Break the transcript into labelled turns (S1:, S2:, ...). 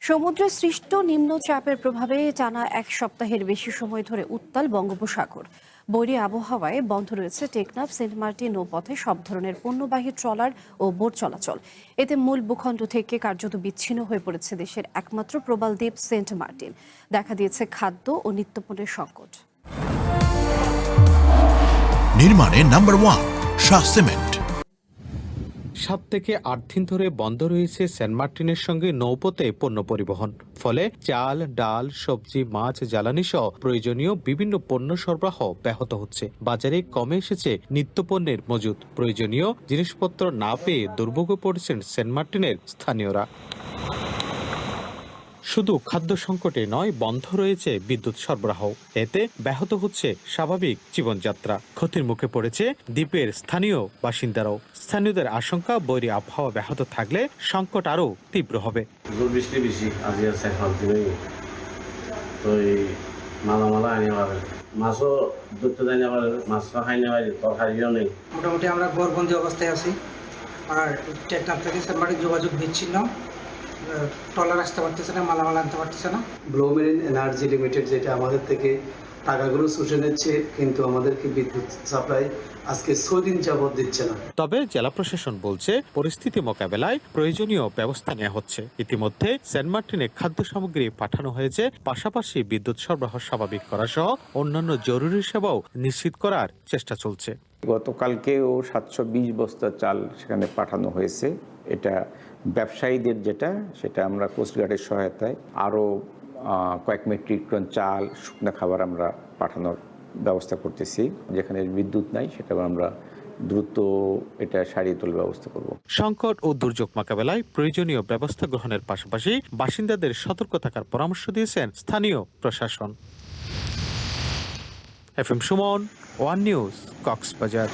S1: সমুদ্রে সৃষ্ট নিম্নচাপের প্রভাবে টানা এক সপ্তাহের বেশি সময় ধরে উত্তাল বঙ্গোপসাগর। বৈরী আবহাওয়ায় বন্ধ রয়েছে টেকনাফ সেন্ট মার্টিন নৌপথে সব ধরনের পণ্যবাহী ট্রলার ও বোট চলাচল। এতে মূল ভূখণ্ড থেকে কার্যত বিচ্ছিন্ন হয়ে পড়েছে দেশের একমাত্র প্রবাল দ্বীপ সেন্ট মার্টিন। দেখা দিয়েছে খাদ্য ও নিত্যপণ্যের সংকট।
S2: নির্মাণে নাম্বার 1 শাহ সিমেন্ট।
S3: 7 থেকে 8 দিন ধরে বন্ধ রয়েছে সেন্ট মার্টিনের সঙ্গে নৌপথে পণ্য পরিবহন। ফলে চাল, ডাল, সবজি, মাছ, জ্বালানি সহ প্রয়োজনীয় বিভিন্ন পণ্য সরবরাহ ব্যাহত হচ্ছে। বাজারে কমে এসেছে নিত্যপণ্যের মজুদ। প্রয়োজনীয় জিনিসপত্র না পেয়ে দুর্ভোগে পড়েছেন সেন্ট মার্টিনের স্থানীয়রা। শুধু খাদ্য সংকটে নয়, বন্ধ রয়েছে বিদ্যুৎ সরবরাহ। এতে ব্যাহত হচ্ছে স্বাভাবিক জীবনযাত্রা। ক্ষতির মুখে পড়েছে দ্বীপের স্থানীয় বাসিন্দারাও। স্থানীয়দের আশঙ্কা, বৈরী আবহাওয়া ব্যাহত থাকলে সংকট আরও তীব্র হবে।
S4: বৃষ্টি বেশি আজি আছে তো এই মালামালা আনি পারে, মাছও ধরতে যাই না পারে, মাছ খাই না পারে, তরকারিও নেই।
S5: মোটামুটি আমরা গড়বন্দি অবস্থায় আছি। আর টেকনাফ থেকে সেন্ট মার্টিন যোগাযোগ বিচ্ছিন্ন, ট্রলার আসতে পারতেছে না, মালামাল আনতে পারতেছে না।
S6: ব্লু মেরিন এনার্জি লিমিটেড যেটা আমাদের থেকে টাকাগুলো শুষে নিচ্ছে, কিন্তু আমাদেরকে বিদ্যুৎ সাপ্লাই আজকে 6 দিন যাবত দিচ্ছে না।
S3: তবে জেলা প্রশাসন বলছে পরিস্থিতি মোকাবেলায় প্রয়োজনীয় ব্যবস্থা নেওয়া হচ্ছে। ইতিমধ্যে সেন্ট মার্টিনে খাদ্য সামগ্রী পাঠানো হয়েছে। পাশাপাশি বিদ্যুৎ সরবরাহ স্বাভাবিক করা সহ অন্যান্য জরুরি সেবাও নিশ্চিত করার চেষ্টা চলছে।
S7: গতকালকেও 720 বস্তা চাল সেখানে পাঠানো হয়েছে। এটা ব্যবসায়ীদের সেটা আমরা কোস্টগার্ডের সহায়তায় আরও কয়েক মেট্রিক টন চাল, শুকনো খাবার আমরা পাঠানোর ব্যবস্থা করতেছি। যেখানে বিদ্যুৎ নাই সেটা আমরা দ্রুত এটা সারিয়ে তোলার ব্যবস্থা করব।
S3: সংকট ও দুর্যোগ মোকাবেলায় প্রয়োজনীয় ব্যবস্থা গ্রহণের পাশাপাশি বাসিন্দাদের সতর্ক থাকার পরামর্শ দিয়েছেন স্থানীয় প্রশাসন। FM Suman, one news, Cox's Bazar.